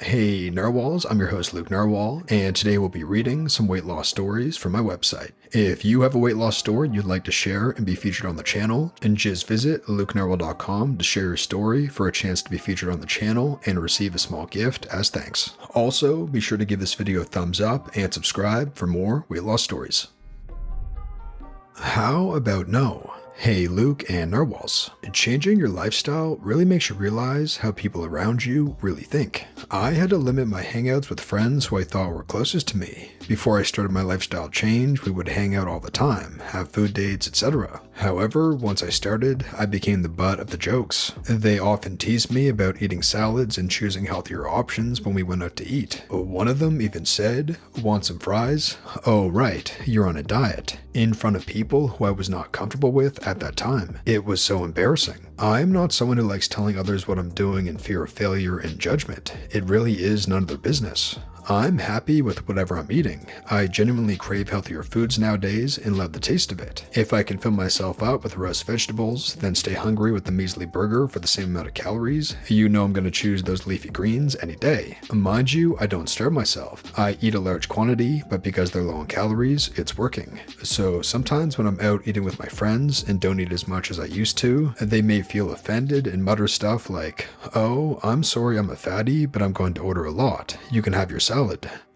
Hey Narwhals, I'm your host Luke Narwhal, and today we'll be reading some weight loss stories from my website. If you have a weight loss story you'd like to share and be featured on the channel, and just visit lukenarwhal.com to share your story for a chance to be featured on the channel and receive a small gift as thanks. Also, be sure to give this video a thumbs up and subscribe for more weight loss stories. How about no? Hey Luke and Narwhals. Changing your lifestyle really makes you realize how people around you really think. I had to limit my hangouts with friends who I thought were closest to me. Before I started my lifestyle change, we would hang out all the time, have food dates, etc. However, once I started, I became the butt of the jokes. They often teased me about eating salads and choosing healthier options when we went out to eat. One of them even said, "Want some fries? Oh right, you're on a diet," in front of people who I was not comfortable with at that time. It was so embarrassing. I'm not someone who likes telling others what I'm doing in fear of failure and judgment. It really is none of their business. I'm happy with whatever I'm eating. I genuinely crave healthier foods nowadays and love the taste of it. If I can fill myself up with roast vegetables, then stay hungry with a measly burger for the same amount of calories, you know I'm going to choose those leafy greens any day. Mind you, I don't starve myself. I eat a large quantity, but because they're low in calories, it's working. So sometimes when I'm out eating with my friends and don't eat as much as I used to, they may feel offended and mutter stuff like, "Oh, I'm sorry I'm a fatty, but I'm going to order a lot. You can have your salad."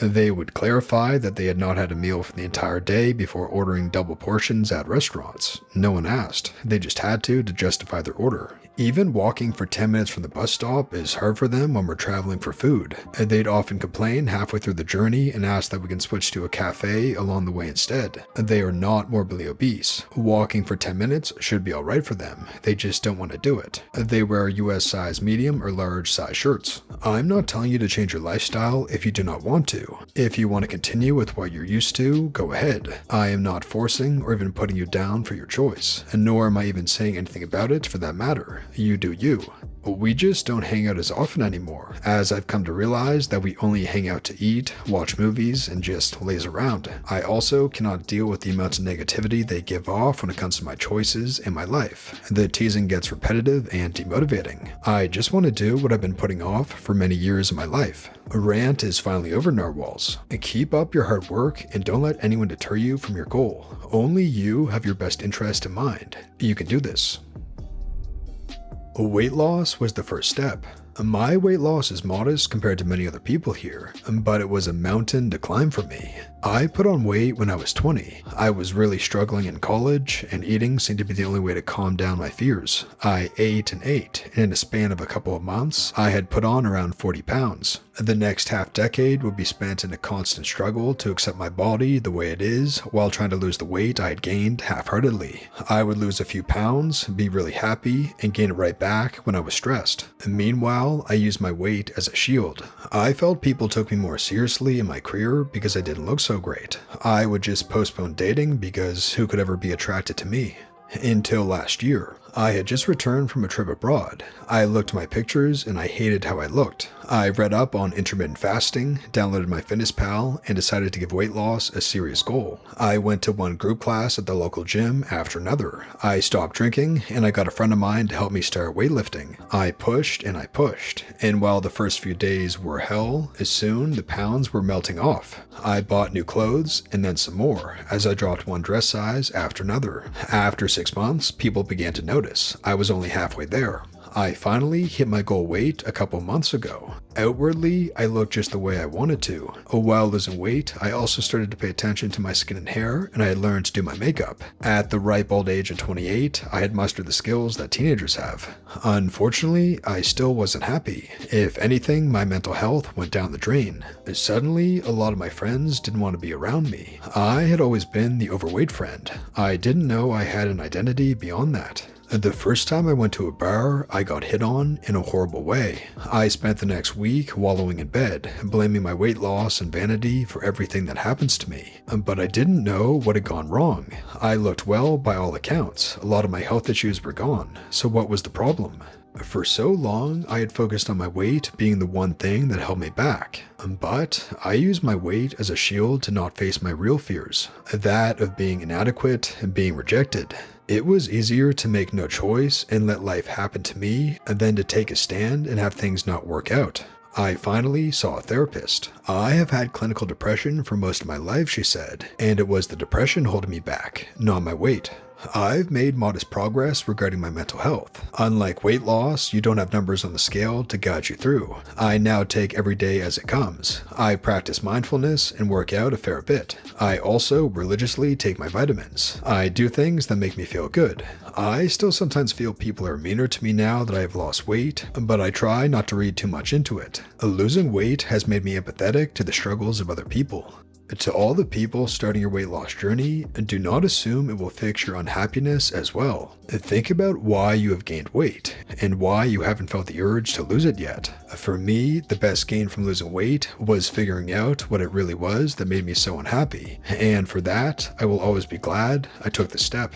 They would clarify that they had not had a meal for the entire day before ordering double portions at restaurants. No one asked. They just had to justify their order. Even walking for 10 minutes from the bus stop is hard for them when we're traveling for food. They'd often complain halfway through the journey and ask that we can switch to a cafe along the way instead. They are not morbidly obese. Walking for 10 minutes should be alright for them. They just don't want to do it. They wear US size medium or large size shirts. I'm not telling you to change your lifestyle if you do not want to. If you want to continue with what you're used to, go ahead. I am not forcing or even putting you down for your choice, and nor am I even saying anything about it for that matter. You do you. We just don't hang out as often anymore, as I've come to realize that we only hang out to eat, watch movies, and just laze around. I also cannot deal with the amounts of negativity they give off when it comes to my choices and my life. The teasing gets repetitive and demotivating. I just want to do what I've been putting off for many years of my life. A rant is finally over, Narwhals. Keep up your hard work and don't let anyone deter you from your goal. Only you have your best interest in mind. You can do this. Weight loss was the first step. My weight loss is modest compared to many other people here, but it was a mountain to climb for me. I put on weight when I was 20. I was really struggling in college, and eating seemed to be the only way to calm down my fears. I ate and ate, and in a span of a couple of months, I had put on around 40 pounds. The next half decade would be spent in a constant struggle to accept my body the way it is, while trying to lose the weight I had gained half-heartedly. I would lose a few pounds, be really happy, and gain it right back when I was stressed. Meanwhile, I used my weight as a shield. I felt people took me more seriously in my career because I didn't look so great. I would just postpone dating because who could ever be attracted to me? Until last year. I had just returned from a trip abroad. I looked at my pictures and I hated how I looked. I read up on intermittent fasting, downloaded MyFitnessPal, and decided to give weight loss a serious goal. I went to one group class at the local gym after another. I stopped drinking and I got a friend of mine to help me start weightlifting. I pushed, and while the first few days were hell, soon the pounds were melting off. I bought new clothes and then some more, as I dropped one dress size after another. After 6 months, people began to notice. I was only halfway there. I finally hit my goal weight a couple months ago. Outwardly, I looked just the way I wanted to. While losing weight, I also started to pay attention to my skin and hair, and I had learned to do my makeup. At the ripe old age of 28, I had mustered the skills that teenagers have. Unfortunately, I still wasn't happy. If anything, my mental health went down the drain. Suddenly, a lot of my friends didn't want to be around me. I had always been the overweight friend. I didn't know I had an identity beyond that. The first time I went to a bar, I got hit on in a horrible way. I spent the next week wallowing in bed, blaming my weight loss and vanity for everything that happens to me. But I didn't know what had gone wrong. I looked well by all accounts. A lot of my health issues were gone. So what was the problem? For so long, I had focused on my weight being the one thing that held me back. But I used my weight as a shield to not face my real fears, that of being inadequate and being rejected. It was easier to make no choice and let life happen to me than to take a stand and have things not work out. I finally saw a therapist. I have had clinical depression for most of my life, she said, and it was the depression holding me back, not my weight. I've made modest progress regarding my mental health. Unlike weight loss, you don't have numbers on the scale to guide you through. I now take every day as it comes. I practice mindfulness and work out a fair bit. I also religiously take my vitamins. I do things that make me feel good. I still sometimes feel people are meaner to me now that I have lost weight, but I try not to read too much into it. Losing weight has made me empathetic to the struggles of other people. To all the people starting your weight loss journey, do not assume it will fix your unhappiness as well. Think about why you have gained weight and why you haven't felt the urge to lose it yet. For me, the best gain from losing weight was figuring out what it really was that made me so unhappy, and for that, I will always be glad I took the step.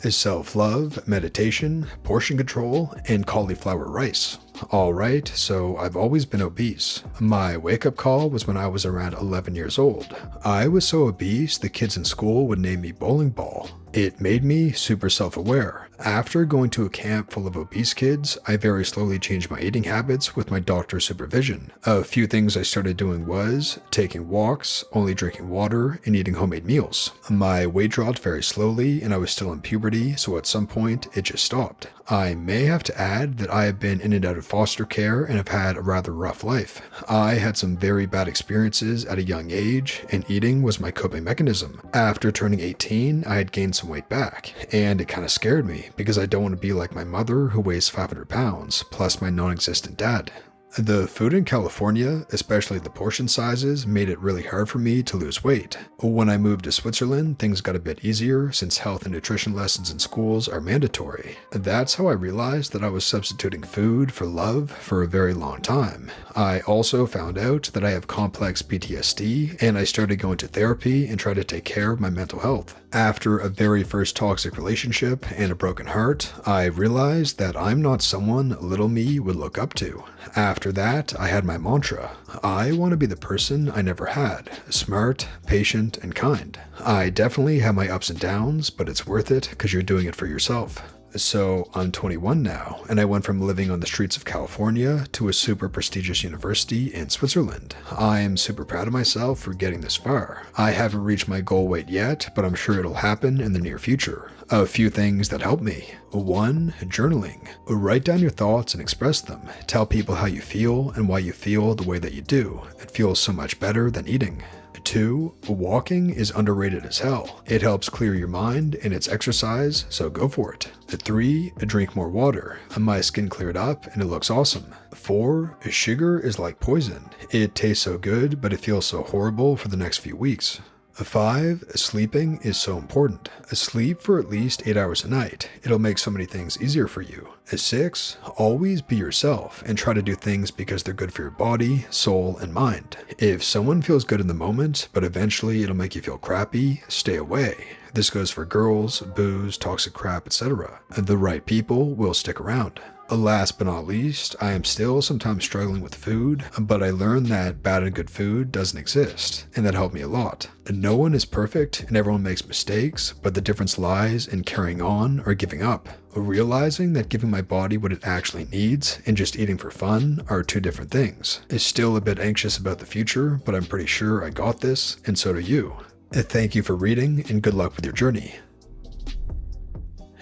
Self-love, meditation, portion control, and cauliflower rice. Alright, so I've always been obese. My wake-up call was when I was around 11 years old. I was so obese the kids in school would name me bowling ball. It made me super self-aware. After going to a camp full of obese kids, I very slowly changed my eating habits with my doctor's supervision. A few things I started doing was taking walks, only drinking water, and eating homemade meals. My weight dropped very slowly and I was still in puberty, so at some point it just stopped. I may have to add that I have been in and out of foster care and have had a rather rough life. I had some very bad experiences at a young age, and eating was my coping mechanism. After turning 18, I had gained some weight back, and it kind of scared me because I don't want to be like my mother who weighs 500 pounds, plus my non-existent dad. The food in California, especially the portion sizes, made it really hard for me to lose weight. When I moved to Switzerland, things got a bit easier since health and nutrition lessons in schools are mandatory. That's how I realized that I was substituting food for love for a very long time. I also found out that I have complex PTSD, and I started going to therapy and tried to take care of my mental health. After a very first toxic relationship and a broken heart, I realized that I'm not someone little me would look up to. After that, I had my mantra. I want to be the person I never had, smart, patient, and kind. I definitely have my ups and downs, but it's worth it because you're doing it for yourself. So I'm 21 now, and I went from living on the streets of California to a super prestigious university in Switzerland. I am super proud of myself for getting this far. I haven't reached my goal weight yet, but I'm sure it'll happen in the near future. A few things that help me. 1. Journaling. Write down your thoughts and express them. Tell people how you feel and why you feel the way that you do. It feels so much better than eating. 2. Walking is underrated as hell. It helps clear your mind and it's exercise, so go for it. 3. Drink more water. My skin cleared up and it looks awesome. 4. Sugar is like poison. It tastes so good, but it feels so horrible for the next few weeks. 5. Sleeping is so important. Sleep for at least 8 hours a night. It'll make so many things easier for you. 6. Always be yourself and try to do things because they're good for your body, soul, and mind. If someone feels good in the moment, but eventually it'll make you feel crappy, stay away. This goes for girls, booze, toxic crap, etc. The right people will stick around. Last but not least, I am still sometimes struggling with food, but I learned that bad and good food doesn't exist, and that helped me a lot. No one is perfect and everyone makes mistakes, but the difference lies in carrying on or giving up. Realizing that giving my body what it actually needs and just eating for fun are two different things. I'm still a bit anxious about the future, but I'm pretty sure I got this, and so do you. Thank you for reading, and good luck with your journey.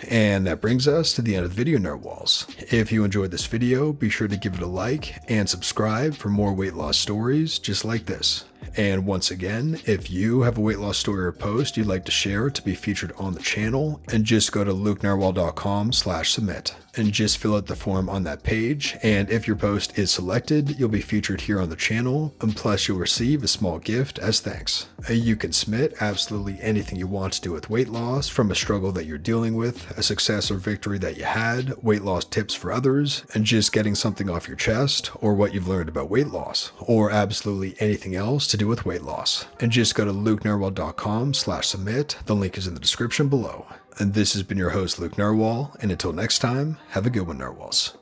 And that brings us to the end of the video, Narwhals. If you enjoyed this video, be sure to give it a like and subscribe for more weight loss stories just like this. And once again, if you have a weight loss story or post you'd like to share to be featured on the channel, and just go to lukenarwhal.com/submit and just fill out the form on that page. And if your post is selected, you'll be featured here on the channel, and plus you'll receive a small gift as thanks. You can submit absolutely anything you want to do with weight loss, from a struggle that you're dealing with, a success or victory that you had, weight loss tips for others, and just getting something off your chest, or what you've learned about weight loss, or absolutely anything else to do with weight loss. And just go to lukenarwhal.com/submit. The link is in the description below. And this has been your host, Luke Narwhal, and until next time, have a good one, Narwhals.